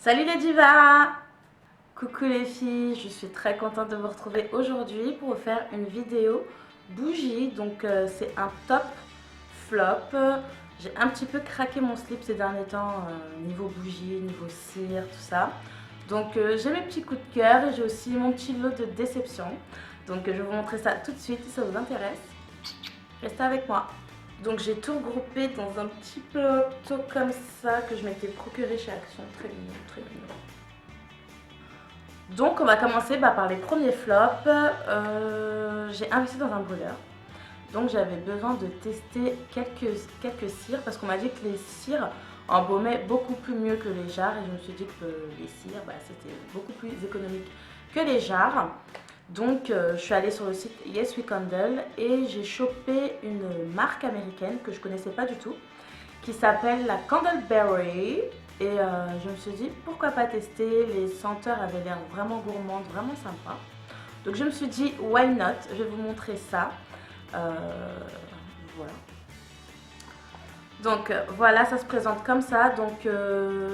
Salut les divas! Coucou les filles, je suis très contente de vous retrouver aujourd'hui pour vous faire une vidéo bougie. Donc c'est un top flop. J'ai un petit peu craqué mon slip ces derniers temps, niveau bougie, niveau cire, tout ça. Donc j'ai mes petits coups de cœur et j'ai aussi mon petit lot de déception. Donc je vais vous montrer ça tout de suite si ça vous intéresse. Restez avec moi. Donc j'ai tout regroupé dans un petit plateau comme ça que je m'étais procuré chez Action. Très mignon, très mignon. Donc on va commencer par les premiers flops. J'ai investi dans un brûleur. Donc j'avais besoin de tester quelques cires parce qu'on m'a dit que les cires embaumaient beaucoup plus mieux que les jarres. Et je me suis dit que les cires, c'était beaucoup plus économique que les jarres. Donc je suis allée sur le site Yes We Candle et j'ai chopé une marque américaine que je connaissais pas du tout qui s'appelle la Candleberry et je me suis dit pourquoi pas tester, les senteurs avaient l'air vraiment gourmandes, vraiment sympa. Donc je me suis dit why not, je vais vous montrer ça. Voilà. Donc voilà, ça se présente comme ça. Donc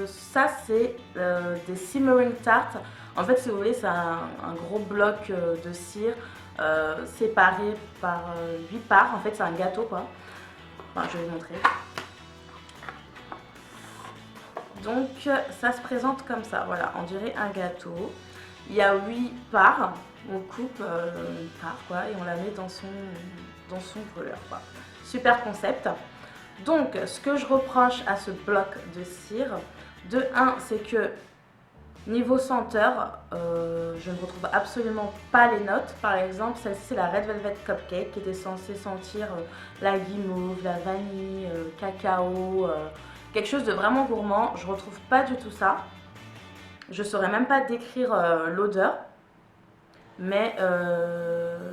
ça c'est des simmering tarts. En fait, si vous voulez, c'est un gros bloc de cire séparé par 8 parts. En fait, c'est un gâteau quoi. Enfin, je vais vous montrer. Donc ça se présente comme ça. Voilà, on dirait un gâteau. Il y a 8 parts. On coupe une part quoi et on la met dans son brûleur quoi. Super concept. Donc, ce que je reproche à ce bloc de cire, de 1, c'est que niveau senteur, je ne retrouve absolument pas les notes. Par exemple, celle-ci, c'est la Red Velvet Cupcake qui était censée sentir la guimauve, la vanille, cacao, quelque chose de vraiment gourmand. Je ne retrouve pas du tout ça. Je ne saurais même pas décrire l'odeur. Mais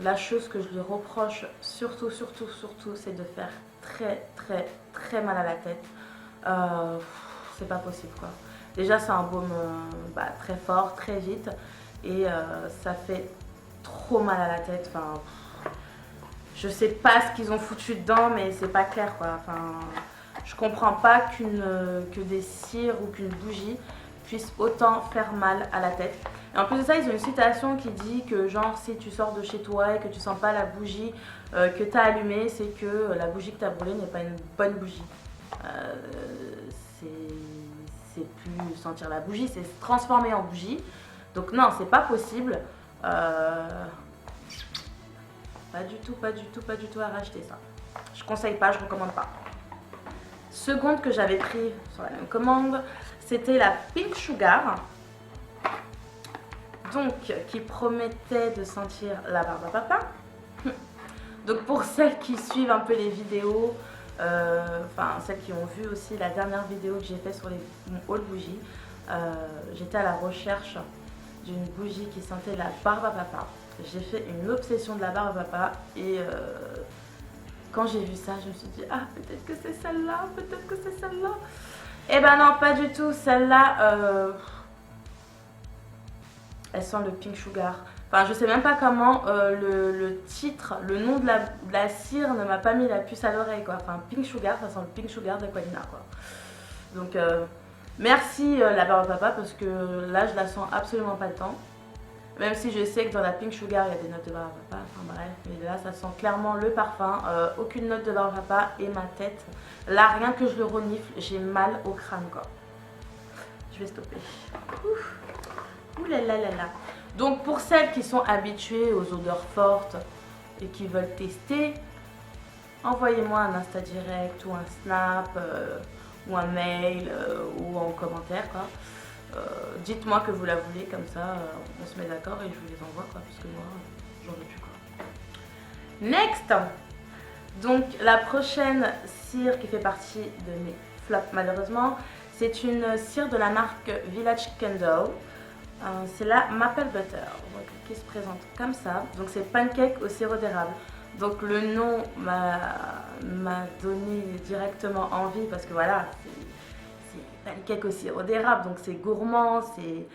la chose que je lui reproche surtout, c'est de faire très mal à la tête. C'est pas possible quoi. Déjà c'est un baume très fort, très vite et ça fait trop mal à la tête. Enfin, je sais pas ce qu'ils ont foutu dedans mais c'est pas clair quoi. Enfin, je comprends pas que des cires ou qu'une bougie puisse autant faire mal à la tête. Et en plus de ça, ils ont une citation qui dit que genre si tu sors de chez toi et que tu sens pas la bougie que tu as allumée, c'est que la bougie que tu as brûlée n'est pas une bonne bougie. C'est plus sentir la bougie, c'est se transformer en bougie. Donc non, c'est pas possible. Pas du tout à racheter ça. Je conseille pas, je recommande pas. Seconde que j'avais pris sur la même commande, c'était la Pink Sugar. Donc, qui promettait de sentir la barbe à papa. Donc, pour celles qui suivent un peu les vidéos, celles qui ont vu aussi la dernière vidéo que j'ai faite sur mon haul bougie, j'étais à la recherche d'une bougie qui sentait la barbe à papa. J'ai fait une obsession de la barbe à papa et quand j'ai vu ça, je me suis dit ah peut-être que c'est celle-là, peut-être que c'est celle-là. Eh ben non, pas du tout. Celle-là, elle sent le Pink Sugar. Enfin, je sais même pas comment le titre, le nom de la cire ne m'a pas mis la puce à l'oreille quoi. Enfin, Pink Sugar, ça sent le Pink Sugar d'Aqualina quoi. Donc, merci la barbe à papa parce que là, je la sens absolument pas le temps. Même si je sais que dans la Pink Sugar, il y a des notes de barbe à papa. Enfin bref, mais là, ça sent clairement le parfum. Aucune note de barbe à papa et ma tête. Là, rien que je le renifle, j'ai mal au crâne quoi. Je vais stopper. Ouf. Ouh là là là là. Donc pour celles qui sont habituées aux odeurs fortes et qui veulent tester, envoyez-moi un Insta direct ou un Snap ou un mail ou en commentaire quoi. Dites-moi que vous la voulez comme ça, on se met d'accord et je vous les envoie quoi, parce que moi j'en veux plus quoi. Next. Donc la prochaine cire qui fait partie de mes flops malheureusement, c'est une cire de la marque Village Candle. C'est la Maple Butter, donc, qui se présente comme ça. Donc c'est pancake au sirop d'érable. Donc le nom m'a donné directement envie parce que voilà, c'est pancake au sirop d'érable, donc c'est gourmand, c'est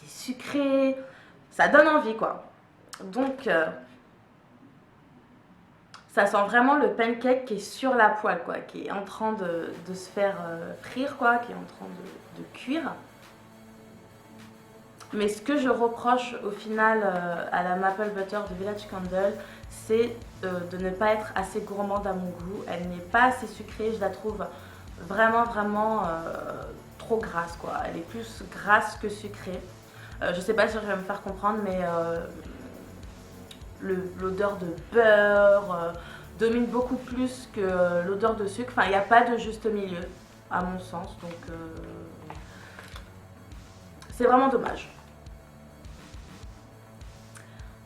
sucré, ça donne envie quoi. Donc Ça sent vraiment le pancake qui est sur la poêle, quoi, qui est en train de se faire frire, quoi, qui est en train de cuire. Mais ce que je reproche au final à la Maple Butter de Village Candle, c'est de ne pas être assez gourmande à mon goût. Elle n'est pas assez sucrée, je la trouve vraiment trop grasse, quoi. Elle est plus grasse que sucrée. Je sais pas si je vais me faire comprendre, mais l'odeur de beurre domine beaucoup plus que l'odeur de sucre. Enfin, il n'y a pas de juste milieu, à mon sens. Donc, c'est vraiment dommage.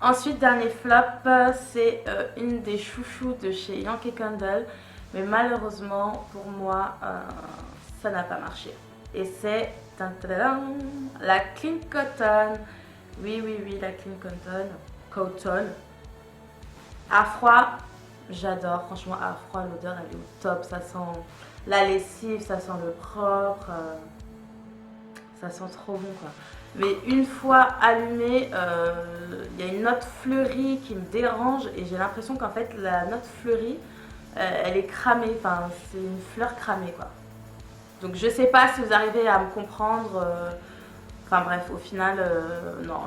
Ensuite, dernier flop, c'est une des chouchous de chez Yankee Candle. Mais malheureusement, pour moi, ça n'a pas marché. Et c'est la Clean Cotton. Oui, la Clean Cotton. À froid, j'adore. Franchement, à froid, l'odeur, elle est au top. Ça sent la lessive, ça sent le propre. Ça sent trop bon, quoi. Mais une fois allumé, il y a une note fleurie qui me dérange et j'ai l'impression qu'en fait la note fleurie, elle est cramée, enfin c'est une fleur cramée, quoi. Donc je sais pas si vous arrivez à me comprendre. Enfin bref, au final, non,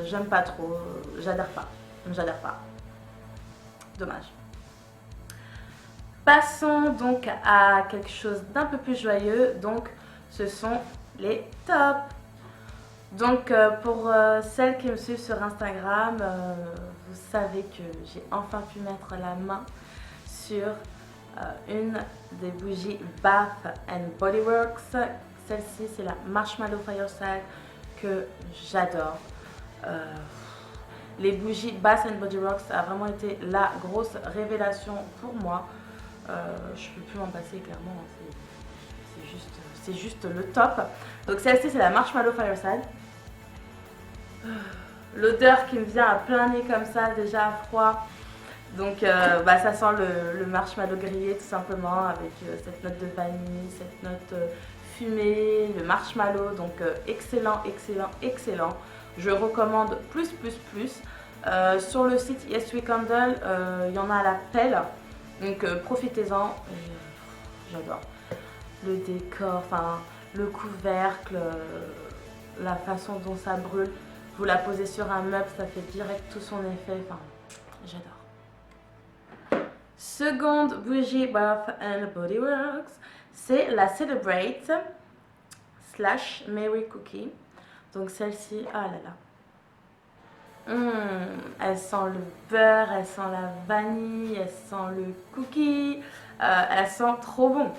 j'aime pas trop, j'adhère pas. Dommage. Passons donc à quelque chose d'un peu plus joyeux, donc ce sont les tops. Donc pour celles qui me suivent sur Instagram, vous savez que j'ai enfin pu mettre la main sur une des bougies Bath and Body Works. Celle-ci, c'est la Marshmallow Fireside que j'adore. Les bougies Bath and Body Works a vraiment été la grosse révélation pour moi. Je ne peux plus m'en passer, clairement. C'est juste le top. Donc celle-ci, c'est la Marshmallow Fireside. L'odeur qui me vient à plein nez comme ça, déjà à froid. Donc ça sent le marshmallow grillé tout simplement, avec cette note de vanille, cette note fumée, le marshmallow. Donc excellent. Je recommande plus. Sur le site Yes We Candle, il y en a à la pelle. Donc profitez-en. J'adore. Le décor, enfin le couvercle, la façon dont ça brûle. Vous la posez sur un meuble, ça fait direct tout son effet. Enfin, j'adore. Seconde bougie Bath and Body Works, c'est la Celebrate / Mary Cookie. Donc celle-ci, ah là là. Elle sent le beurre, elle sent la vanille, elle sent le cookie. Elle sent trop bon.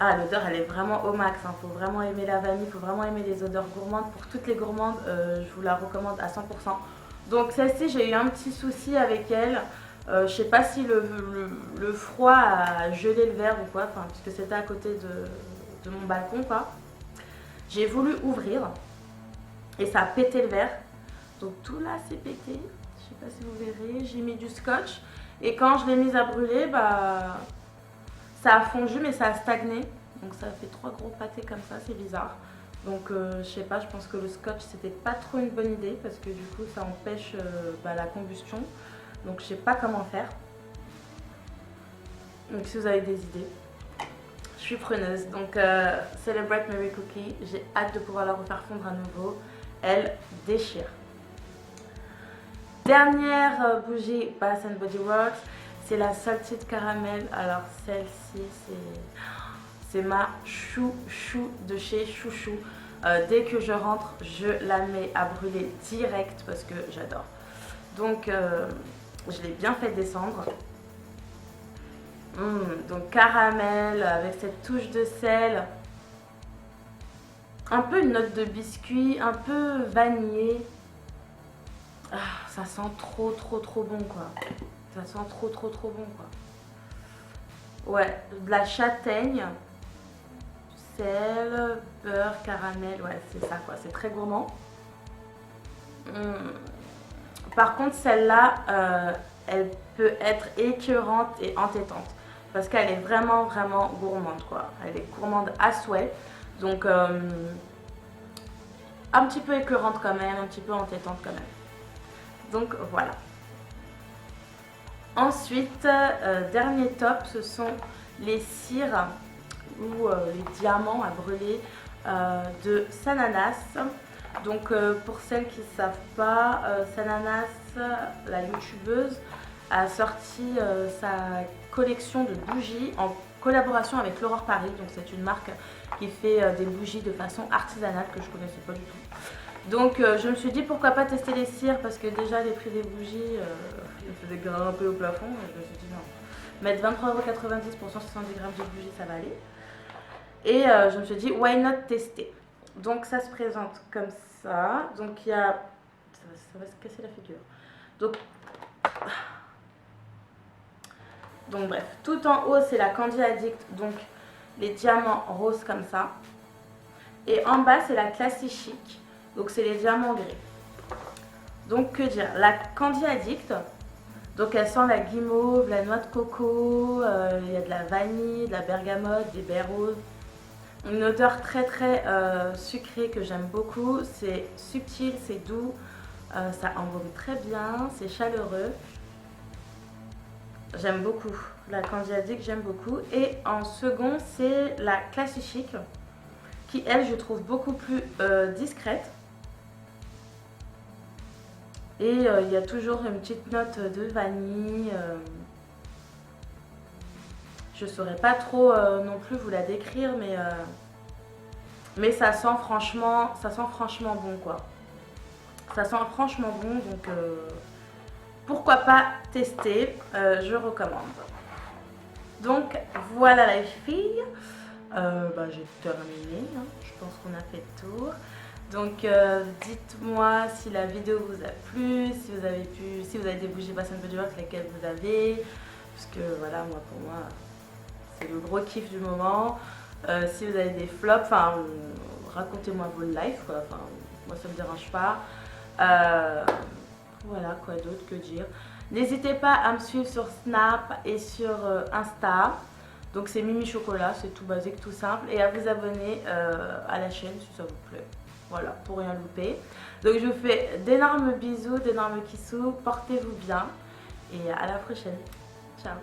Ah, l'odeur, elle est vraiment au max. Faut vraiment aimer la vanille, faut vraiment aimer les odeurs gourmandes. Pour toutes les gourmandes, je vous la recommande à 100%. Donc celle-ci, j'ai eu un petit souci avec elle. Je sais pas si le froid a gelé le verre ou quoi, puisque c'était à côté de mon balcon, quoi. J'ai voulu ouvrir et ça a pété le verre. Donc tout là, c'est pété. Je sais pas si vous verrez. J'ai mis du scotch et quand je l'ai mise à brûler, ça a fondu mais ça a stagné. Donc ça fait 3 gros pâtés comme ça, c'est bizarre. Donc je sais pas, je pense que le scotch c'était pas trop une bonne idée parce que du coup ça empêche la combustion. Donc je sais pas comment faire. Donc si vous avez des idées, je suis preneuse. Donc Celebrate Mary Cookie, j'ai hâte de pouvoir la refaire fondre à nouveau. Elle déchire. Dernière bougie Bath and Body Works, c'est la Salted Caramel. Alors celle-ci, c'est ma chouchou de chez Chouchou. Dès que je rentre, je la mets à brûler direct parce que j'adore. Donc je l'ai bien fait descendre. Donc caramel avec cette touche de sel. Un peu une note de biscuit, un peu vanillé. Ah, ça sent trop bon, quoi. Ça sent trop bon, quoi. Ouais, de la châtaigne, sel, beurre, caramel, ouais, c'est ça, quoi. C'est très gourmand. Par contre, celle-là, elle peut être écœurante et entêtante. Parce qu'elle est vraiment gourmande, quoi. Elle est gourmande à souhait. Donc, un petit peu écœurante quand même, un petit peu entêtante quand même. Donc, voilà. Ensuite, dernier top, ce sont les cires ou les diamants à brûler de Sananas. Donc pour celles qui ne savent pas, Sananas, la youtubeuse, a sorti sa collection de bougies en collaboration avec l'Aurore Paris. Donc c'est une marque qui fait des bougies de façon artisanale que je ne connaissais pas du tout. Donc je me suis dit pourquoi pas tester les cires, parce que déjà les prix des bougies me faisaient grimper au plafond. Et je me suis dit non, mettre 23,90 € pour 170 grammes de bougies, ça va aller. Et je me suis dit why not tester. Donc ça se présente comme ça. Donc il y a... Ça va se casser la figure. Donc bref, tout en haut c'est la Candy Addict, donc les diamants roses comme ça. Et en bas c'est la Classy Chic, donc c'est les diamants gris. Donc que dire, la Candy Addict, donc elle sent la guimauve, la noix de coco, il y a de la vanille, de la bergamote, des baies roses. Une odeur très sucrée que j'aime beaucoup, c'est subtil, c'est doux, ça embaume très bien, c'est chaleureux. J'aime beaucoup, la Candy Addict j'aime beaucoup. Et en second c'est la Classy Chic, qui elle je trouve beaucoup plus discrète. Et il y a toujours une petite note de vanille. Je ne saurais pas trop non plus vous la décrire, mais ça sent franchement bon quoi. Ça sent franchement bon, donc pourquoi pas tester, je recommande. Donc voilà les filles, j'ai terminé, hein. Je pense qu'on a fait le tour. Donc dites-moi si la vidéo vous a plu, si vous avez des bougies Bath & Body Works, lesquelles vous avez, parce que voilà, pour moi c'est le gros kiff du moment. Si vous avez des flops, enfin racontez-moi vos lives quoi, enfin moi ça me dérange pas. Voilà, quoi d'autre que dire. N'hésitez pas à me suivre sur Snap et sur Insta. Donc c'est Mimi Chocolat, c'est tout basique, tout simple. Et à vous abonner à la chaîne si ça vous plaît. Voilà, pour rien louper. Donc je vous fais d'énormes bisous, d'énormes kissous. Portez-vous bien et à la prochaine. Ciao.